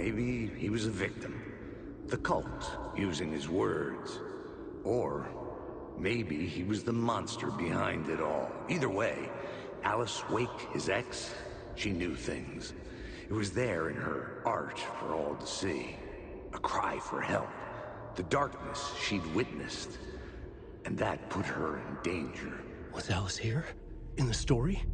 maybe he was a victim. The cult, using his words. Or maybe he was the monster behind it all. Either way, Alice Wake, his ex, she knew things. It was there in her art for all to see. A cry for help. The darkness she'd witnessed. And that put her in danger. Was Alice here? In the story?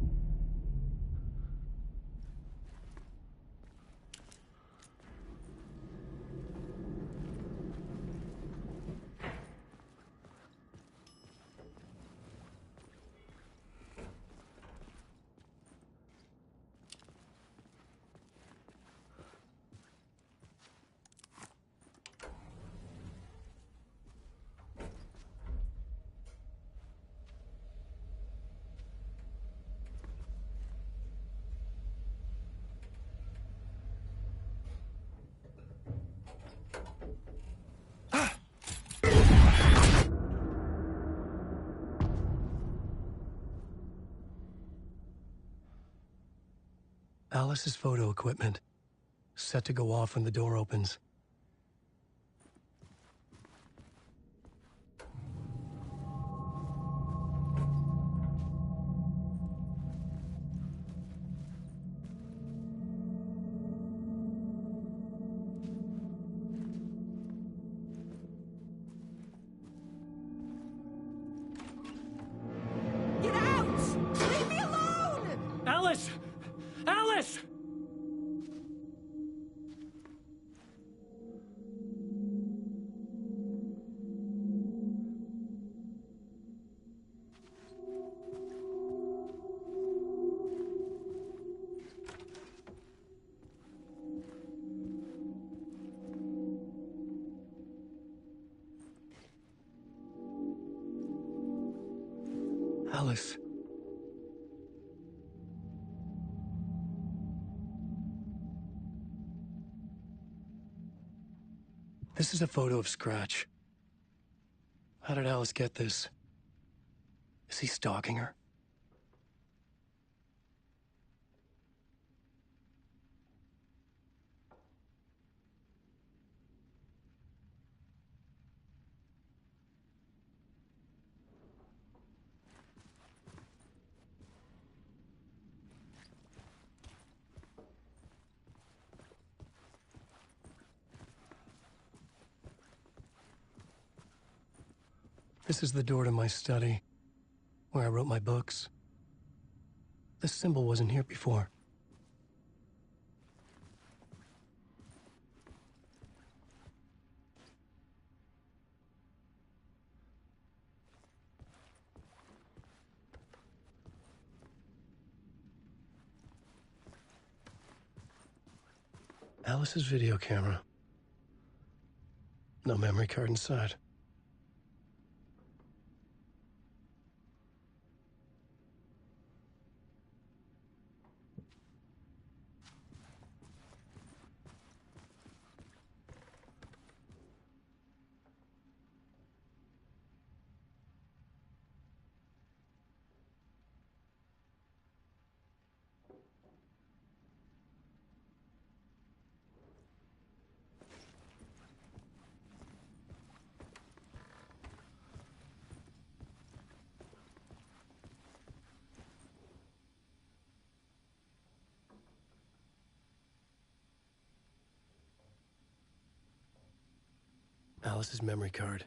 Alice's photo equipment, set to go off when the door opens. Get out! Leave me alone! Alice! Alice! Alice. This is a photo of Scratch. How did Alice get this? Is he stalking her? This is the door to my study, where I wrote my books. This symbol wasn't here before. Alice's video camera. No memory card inside. Alice's memory card.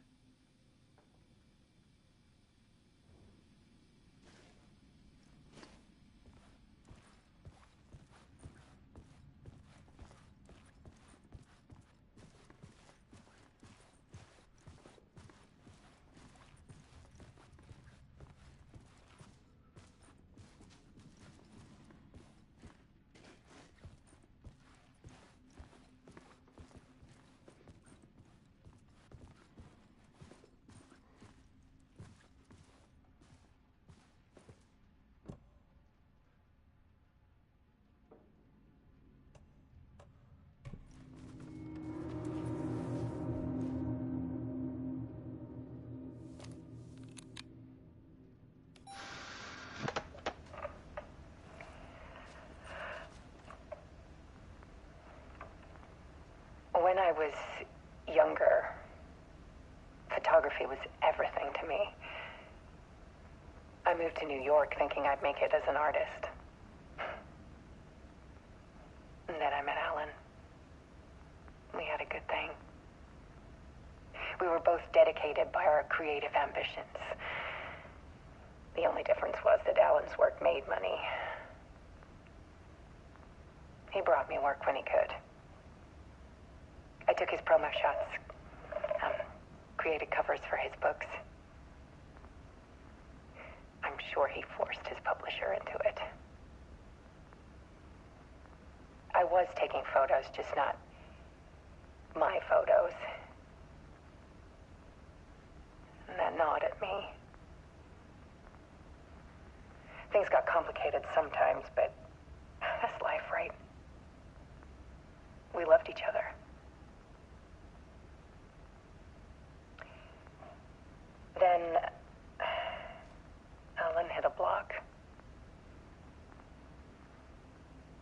When I was younger, photography was everything to me. I moved to New York thinking I'd make it as an artist. And then I met Alan. We had a good thing. We were both dedicated by our creative ambitions. The only difference was that Alan's work made money. He brought me work when he could. I took his promo shots, created covers for his books. I'm sure he forced his publisher into it. I was taking photos, just not my photos. And that gnawed at me. Things got complicated sometimes, but that's life, right? We loved each other. Then Alan hit a block.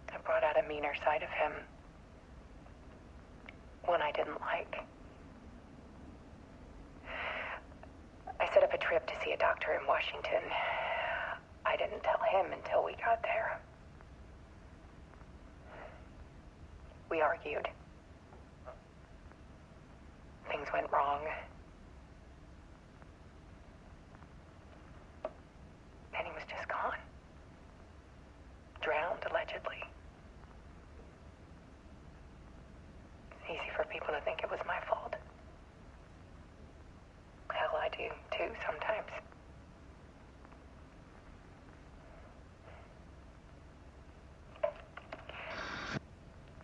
I brought out a meaner side of him. One I didn't like. I set up a trip to see a doctor in Washington. I didn't tell him until we got there. We argued. Things went wrong. And he was just gone. Drowned, allegedly. It's easy for people to think it was my fault. Hell, I do, too, sometimes.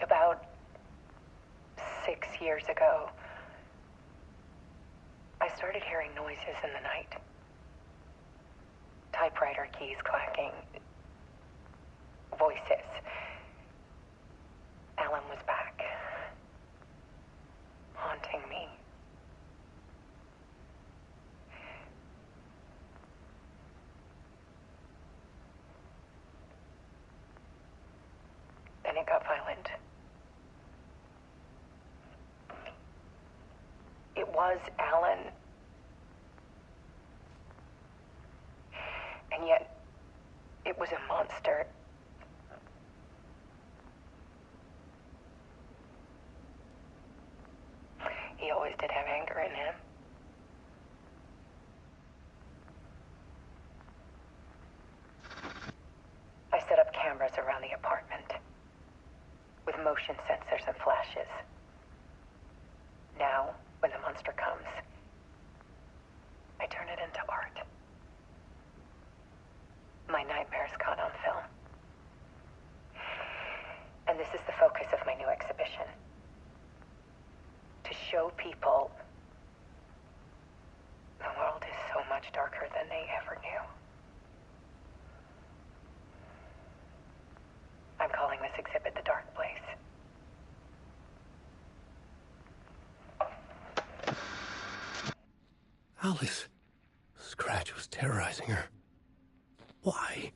About 6 years ago, I started hearing noises in the night. Typewriter keys clacking. Voices. Alan was back. Haunting me. Then it got violent. It was Alan. And yet, it was a monster. He always did have anger in him. I set up cameras around the apartment with motion sensors and flashes. Now, when the monster comes, I turn it into art. My nightmares caught on film. And this is the focus of my new exhibition. To show people the world is so much darker than they ever knew. I'm calling this exhibit The Dark Place. Alice. Scratch was terrorizing her. Why?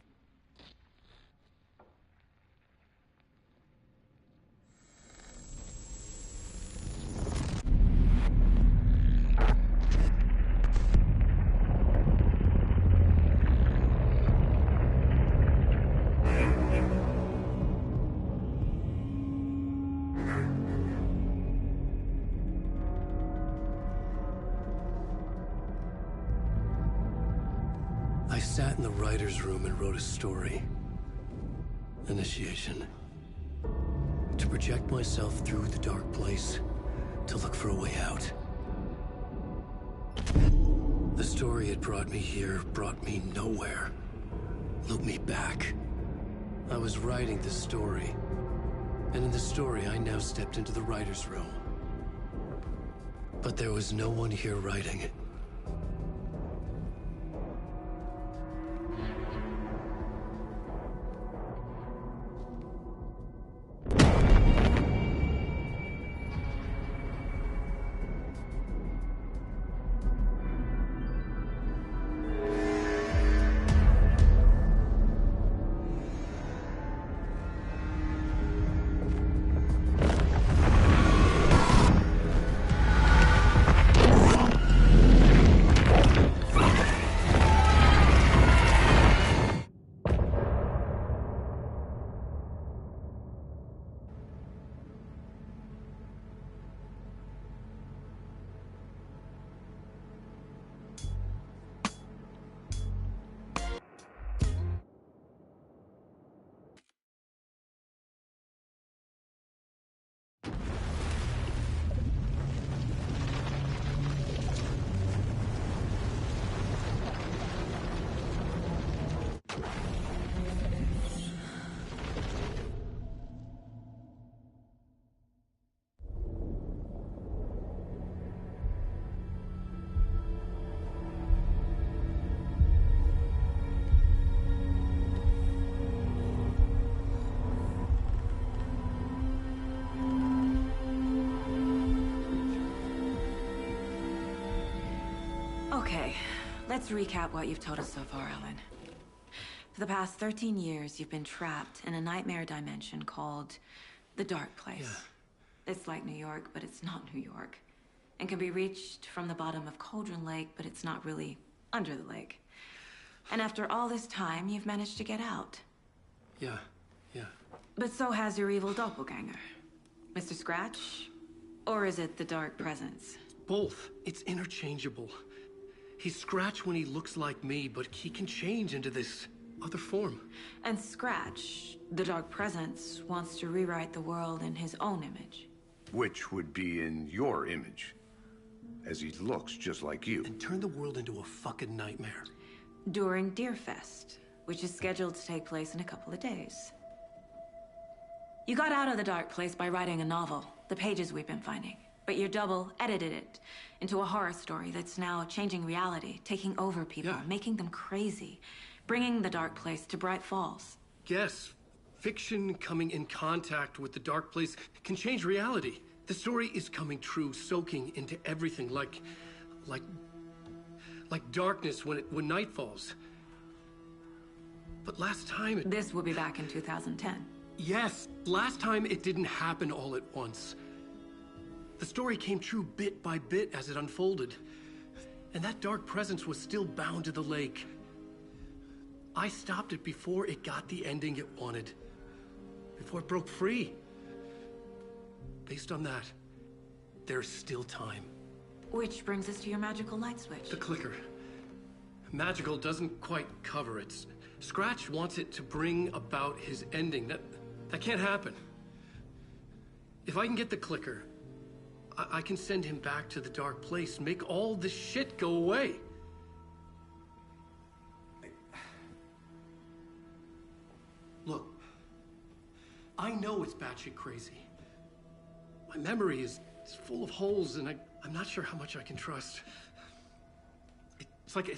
I sat in the writer's room and wrote a story. Initiation. To project myself through the dark place, to look for a way out. The story had brought me here, brought me nowhere. Looped me back. I was writing the story. And in the story, I now stepped into the writer's room. But there was no one here writing it. Okay, let's recap what you've told us so far, Alan. For the past 13 years, you've been trapped in a nightmare dimension called the Dark Place. Yeah. It's like New York, but it's not New York. And can be reached from the bottom of Cauldron Lake, but it's not really under the lake. And after all this time, you've managed to get out. Yeah. But so has your evil doppelganger. Mr. Scratch? Or is it the Dark Presence? Both. It's interchangeable. He's Scratch when he looks like me, but he can change into this other form. And Scratch, the Dark Presence, wants to rewrite the world in his own image. Which would be in your image, as he looks just like you. And turn the world into a fucking nightmare. During Deerfest, which is scheduled to take place in a couple of days. You got out of the Dark Place by writing a novel, The Pages We've Been Finding. But your double edited it into a horror story that's now changing reality, taking over people, making them crazy, bringing the Dark Place to Bright Falls. Yes, fiction coming in contact with the Dark Place can change reality. The story is coming true, soaking into everything like darkness when night falls. But last time This will be back in 2010. Yes, last time it didn't happen all at once. The story came true bit by bit as it unfolded. And that dark presence was still bound to the lake. I stopped it before it got the ending it wanted. Before it broke free. Based on that, there's still time. Which brings us to your magical light switch. The clicker. Magical doesn't quite cover it. Scratch wants it to bring about his ending. That can't happen. If I can get the clicker, I can send him back to the Dark Place, make all this shit go away. Look, I know it's batshit crazy. My memory is full of holes, and I'm not sure how much I can trust. It's like a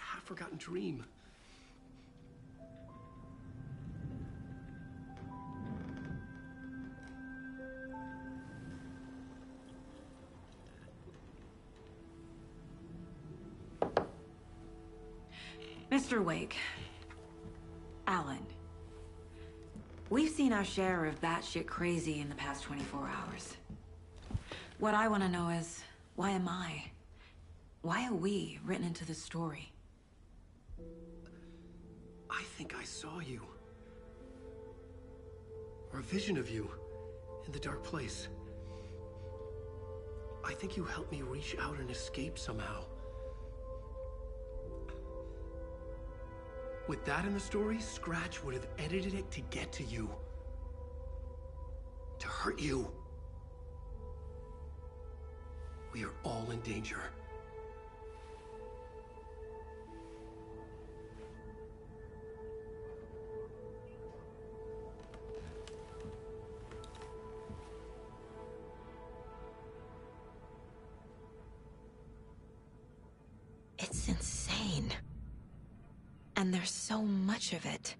half-forgotten dream. Mr. Wake. Alan. We've seen our share of batshit crazy in the past 24 hours. What I want to know is, why am I? Why are we written into the story? I think I saw you. Or a vision of you in the Dark Place. I think you helped me reach out and escape somehow. With that in the story, Scratch would have edited it to get to you. To hurt you. We are all in danger. It's insane. And there's so much of it.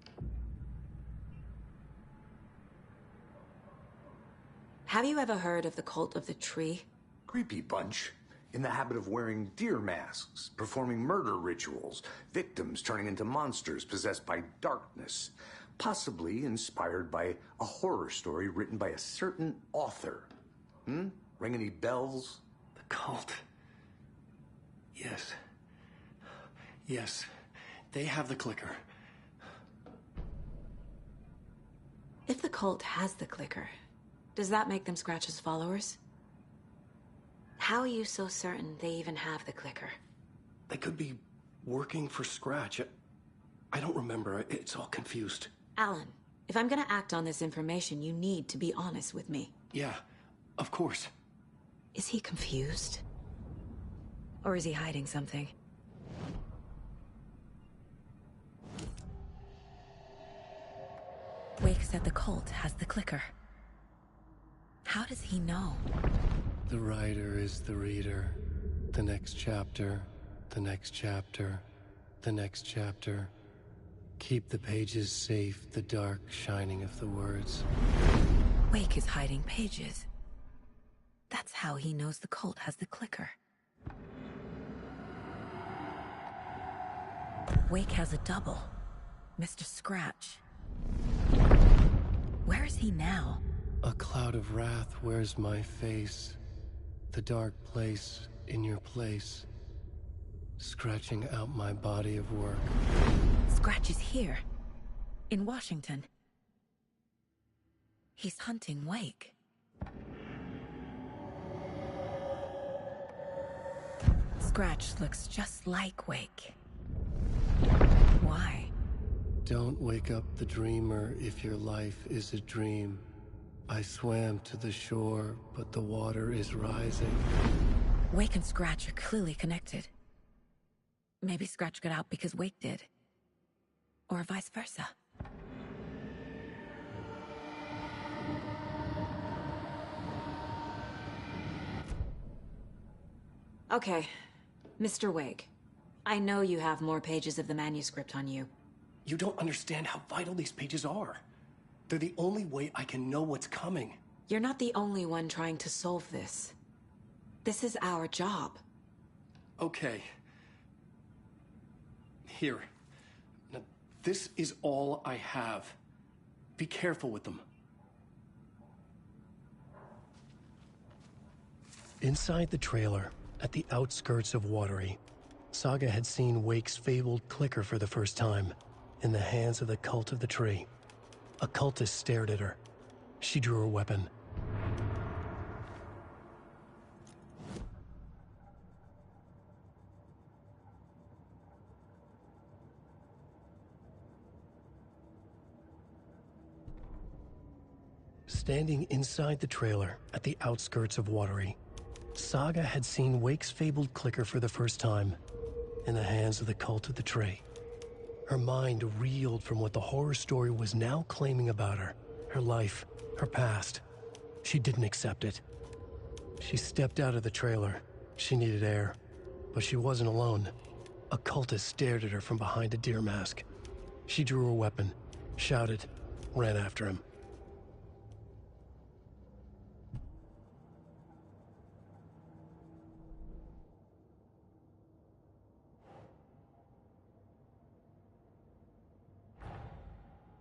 Have you ever heard of the Cult of the Tree? Creepy bunch. In the habit of wearing deer masks, performing murder rituals, victims turning into monsters possessed by darkness. Possibly inspired by a horror story written by a certain author. Ring any bells? The cult. Yes. Yes. They have the clicker. If the cult has the clicker, does that make them Scratch's followers? How are you so certain they even have the clicker? They could be working for Scratch. I don't remember. It's all confused. Alan, if I'm gonna act on this information, you need to be honest with me. Yeah, of course. Is he confused? Or is he hiding something? Wake said the cult has the clicker. How does he know? The writer is the reader. The next chapter, the next chapter, the next chapter. Keep the pages safe, the dark shining of the words. Wake is hiding pages. That's how he knows the cult has the clicker. Wake has a double. Mr. Scratch. Where is he now? A cloud of wrath wears my face. The dark place in your place. Scratching out my body of work. Scratch is here. In Washington. He's hunting Wake. Scratch looks just like Wake. Why? Don't wake up the dreamer if your life is a dream. I swam to the shore, but the water is rising. Wake and Scratch are clearly connected. Maybe Scratch got out because Wake did. Or vice versa. Okay, Mr. Wake. I know you have more pages of the manuscript on you. You don't understand how vital these pages are. They're the only way I can know what's coming. You're not the only one trying to solve this. This is our job. Okay. Here. Now, this is all I have. Be careful with them. Inside the trailer, at the outskirts of Watery, Saga had seen Wake's fabled clicker for the first time, in the hands of the Cult of the Tree. A cultist stared at her. She drew her weapon. Standing inside the trailer at the outskirts of Watery, Saga had seen Wake's fabled clicker for the first time, in the hands of the Cult of the Tree. Her mind reeled from what the horror story was now claiming about her life, her past. She didn't accept it. She stepped out of the trailer. She needed air, but she wasn't alone. A cultist stared at her from behind a deer mask. She drew her weapon, shouted, ran after him.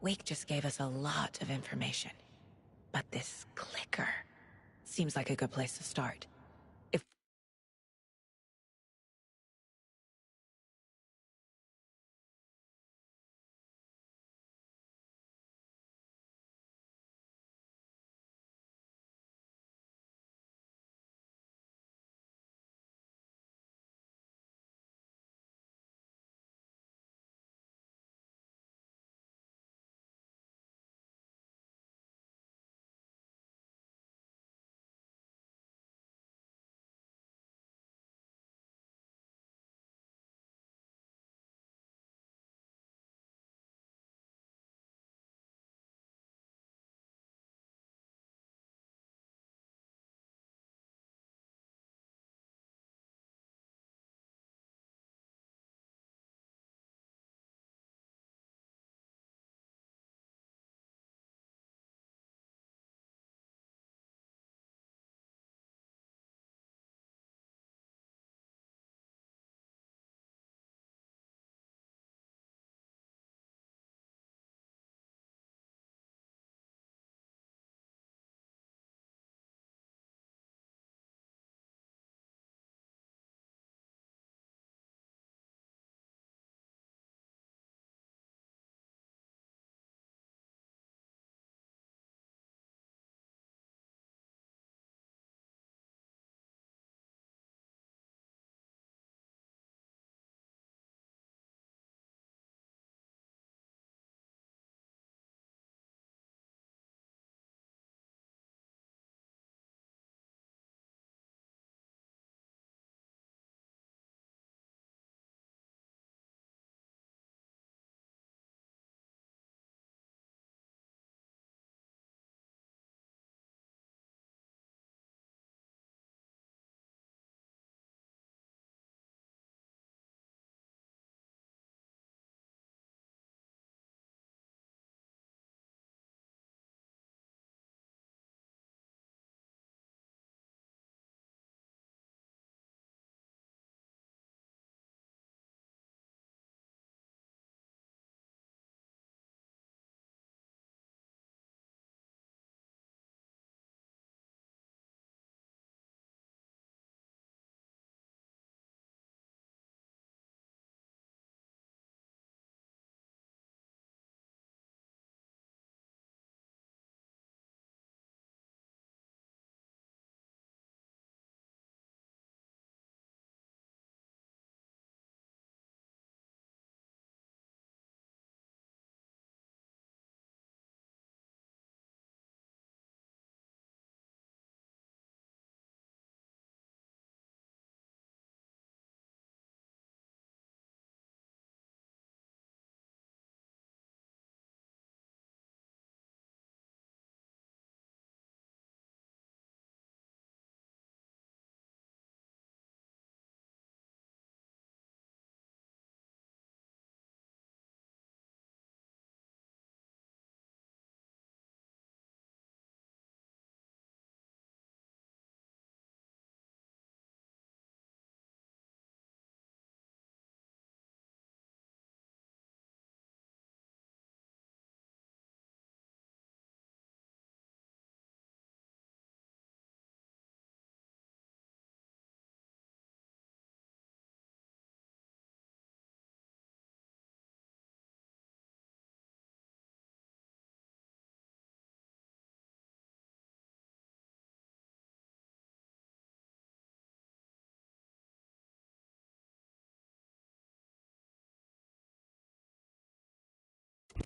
Wake just gave us a lot of information. But this clicker seems like a good place to start.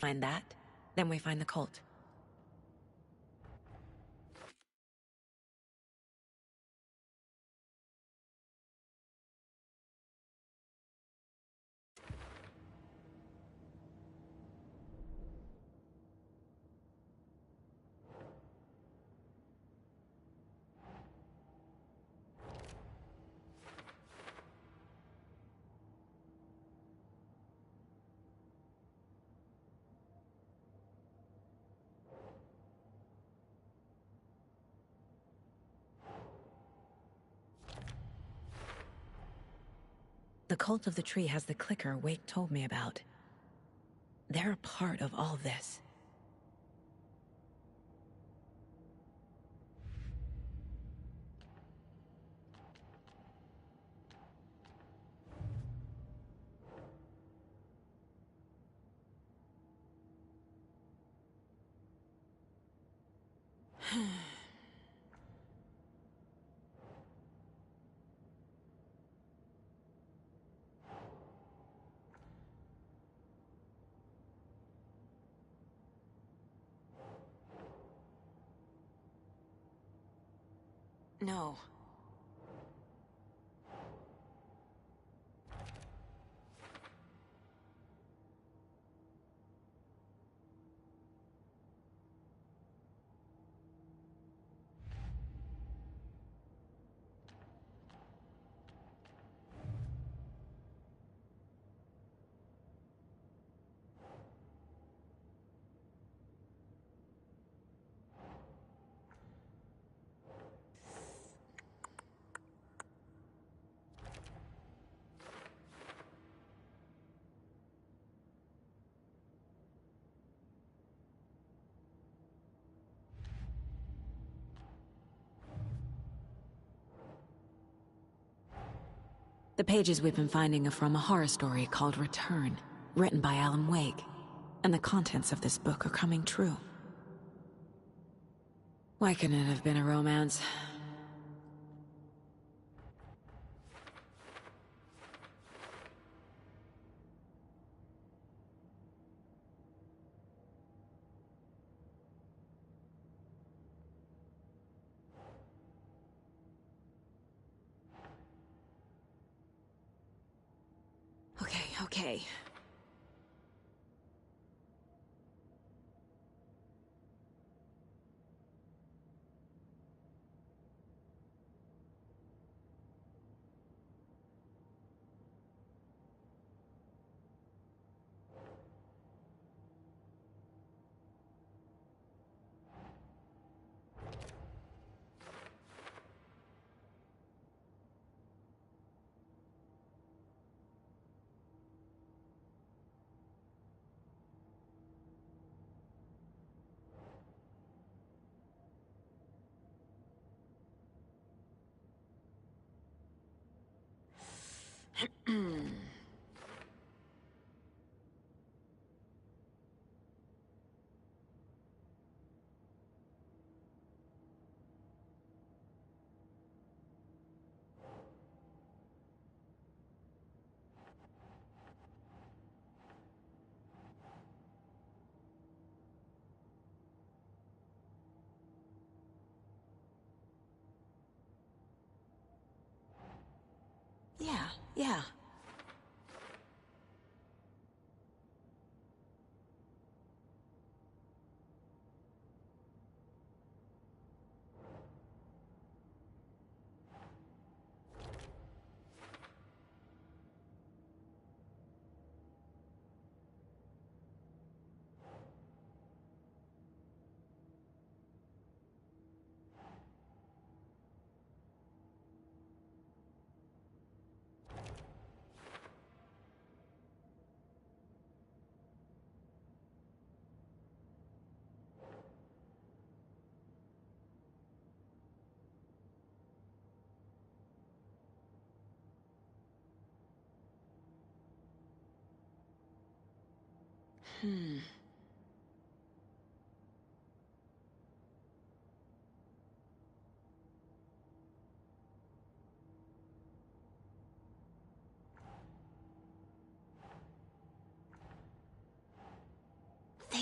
find that, then we find the cult. The cult of the tree has the clicker Wake told me about. They're a part of all this. No. The pages we've been finding are from a horror story called Return, written by Alan Wake. And the contents of this book are coming true. Why couldn't it have been a romance? Okay. Yeah.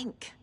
think.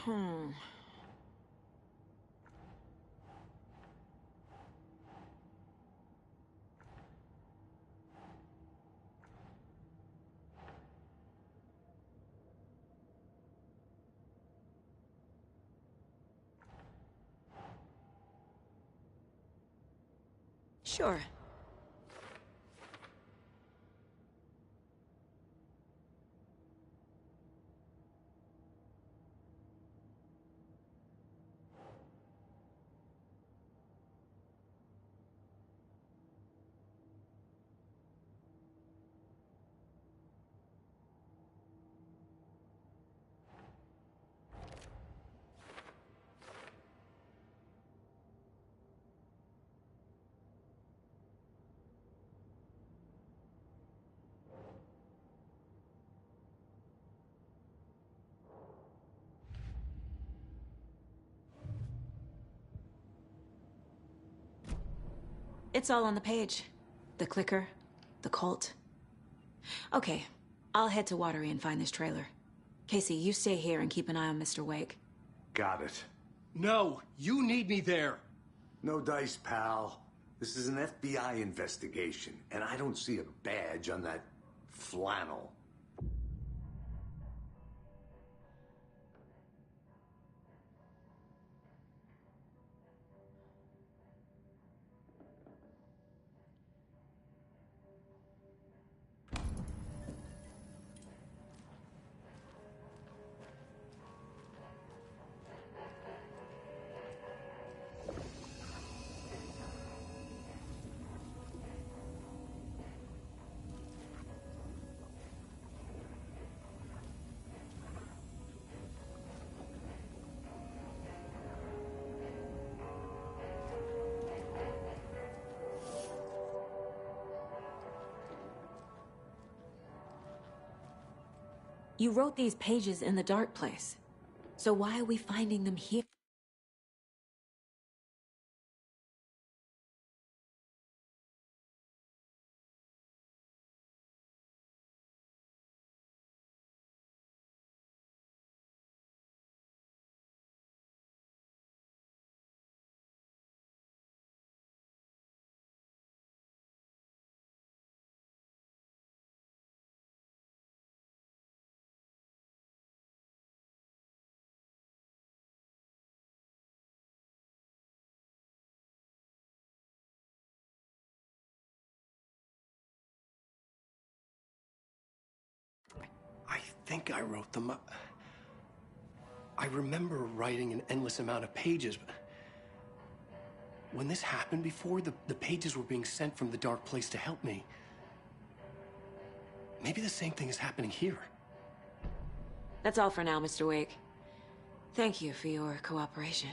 Hmm. Sure. It's all on the page. The clicker, the cult. Okay, I'll head to Watery and find this trailer. Casey, you stay here and keep an eye on Mr. Wake. Got it. No, you need me there. No dice, pal. This is an FBI investigation, and I don't see a badge on that flannel. You wrote these pages in the dark place. So why are we finding them here? I think I wrote them up. I remember writing an endless amount of pages, but when this happened before, the pages were being sent from the dark place to help me. Maybe the same thing is happening here. That's all for now, Mr. Wake. Thank you for your cooperation.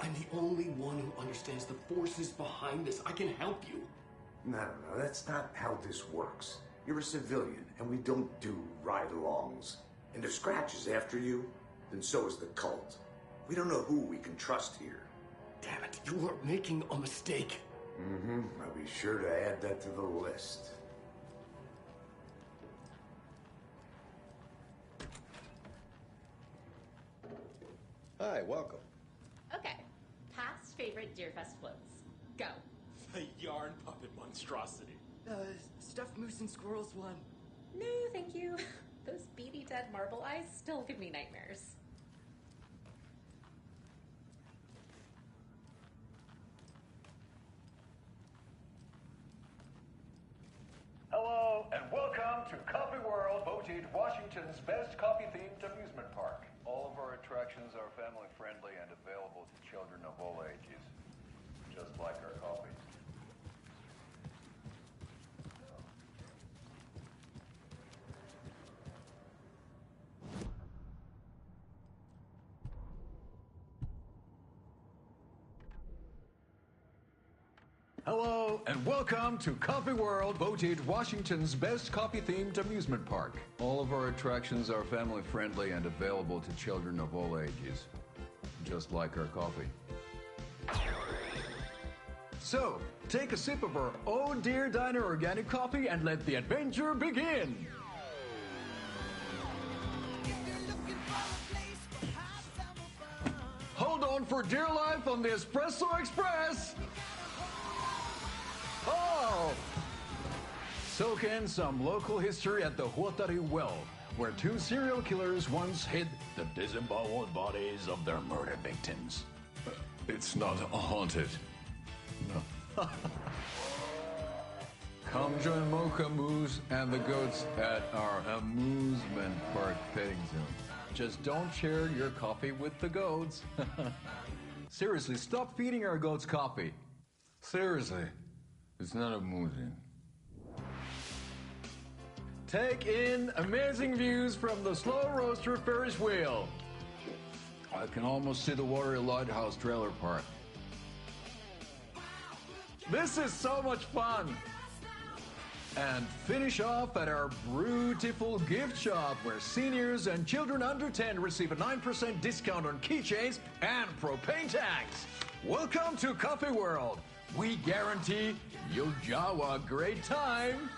I'm the only one who understands the forces behind this. I can help you. No, that's not how this works. You're a civilian, and we don't do ride-alongs. And if Scratch is after you, then so is the cult. We don't know who we can trust here. Damn it, you are making a mistake. I'll be sure to add that to the list. Hi, welcome. Okay. Past favorite Deerfest floats. Go. The yarn puppet monstrosity. Stuffed moose and squirrels one. No, thank you. Those beady dead marble eyes still give me nightmares. Hello, and welcome to Coffee World, voted Washington's best coffee-themed amusement park. All of our attractions are family-friendly and available to children of all ages, just like our coffee. Hello, and welcome to Coffee World, voted Washington's best coffee-themed amusement park. All of our attractions are family-friendly and available to children of all ages, just like our coffee. So, take a sip of our Oh Dear Diner organic coffee and let the adventure begin! Hold on for dear life on the Espresso Express! Oh! Soak in some local history at the Huatari Well, where two serial killers once hid the disemboweled bodies of their murder victims. It's not haunted. No. Come join Mocha Moose and the goats at our amusement park petting zoo. Just don't share your coffee with the goats. Seriously, stop feeding our goats coffee. Seriously. It's not amusing. Take in amazing views from the Slow Roaster Ferris wheel. I can almost see the Watery Lighthouse trailer park. This is so much fun! And finish off at our beautiful gift shop where seniors and children under 10 receive a 9% discount on keychains and propane tanks. Welcome to Coffee World. We guarantee you'll jaw a great time.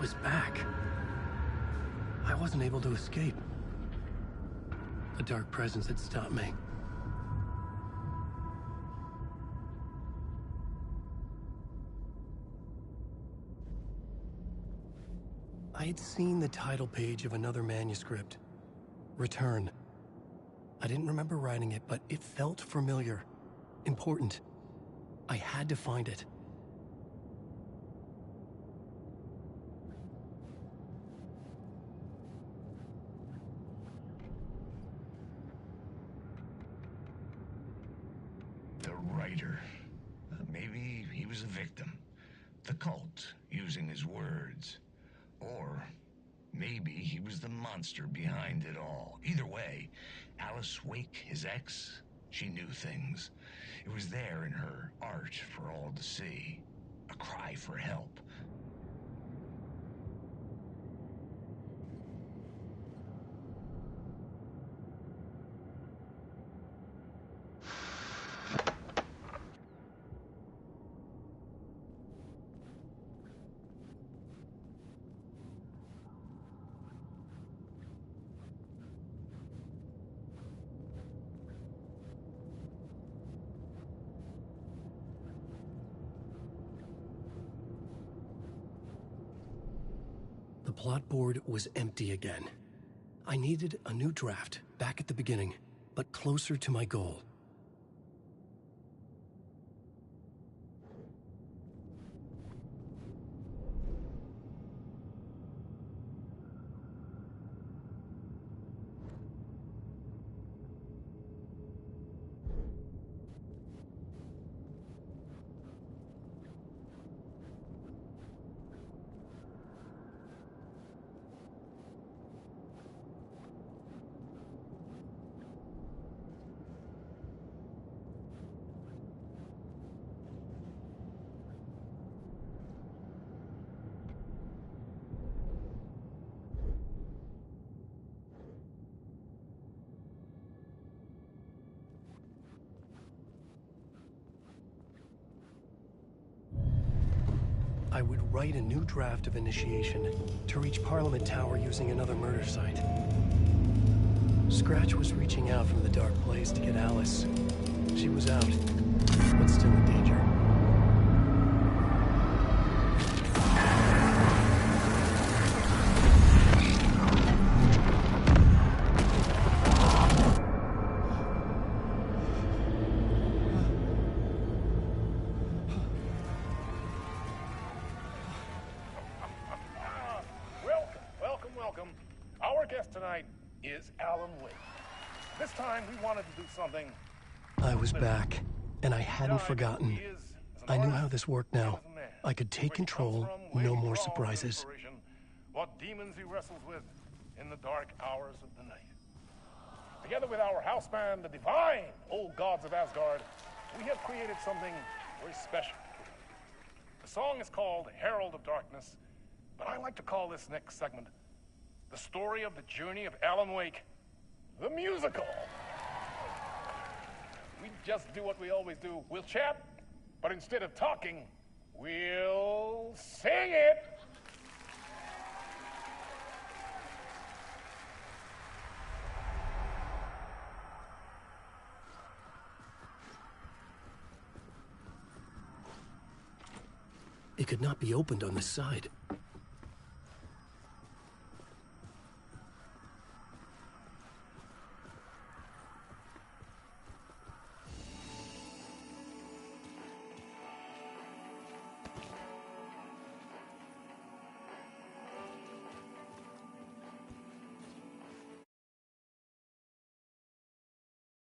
Was back. I wasn't able to escape. A dark presence had stopped me. I had seen the title page of another manuscript. Return. I didn't remember writing it, but it felt familiar. Important. I had to find it. maybe he was a victim. The cult using his words. Or maybe he was the monster behind it all. Either way, Alice Wake, his ex, she knew things. It was there in her art for all to see. A cry for help. The plot board was empty again. I needed a new draft, back at the beginning, but closer to my goal. I would write a new draft of initiation to reach Parliament Tower using another murder site. Scratch was reaching out from the dark place to get Alice. She was out, but still in danger. Tonight is Alan Wake. This time we wanted to do something. I was back, and I hadn't forgotten. I knew how this worked now. I could take control, no more surprises. What demons he wrestles with in the dark hours of the night. Together with our house band, the divine old gods of Asgard, we have created something very special. The song is called Herald of Darkness, but I like to call this next segment the story of the journey of Alan Wake, the musical. We just do what we always do. We'll chat, but instead of talking, we'll sing it. It could not be opened on this side.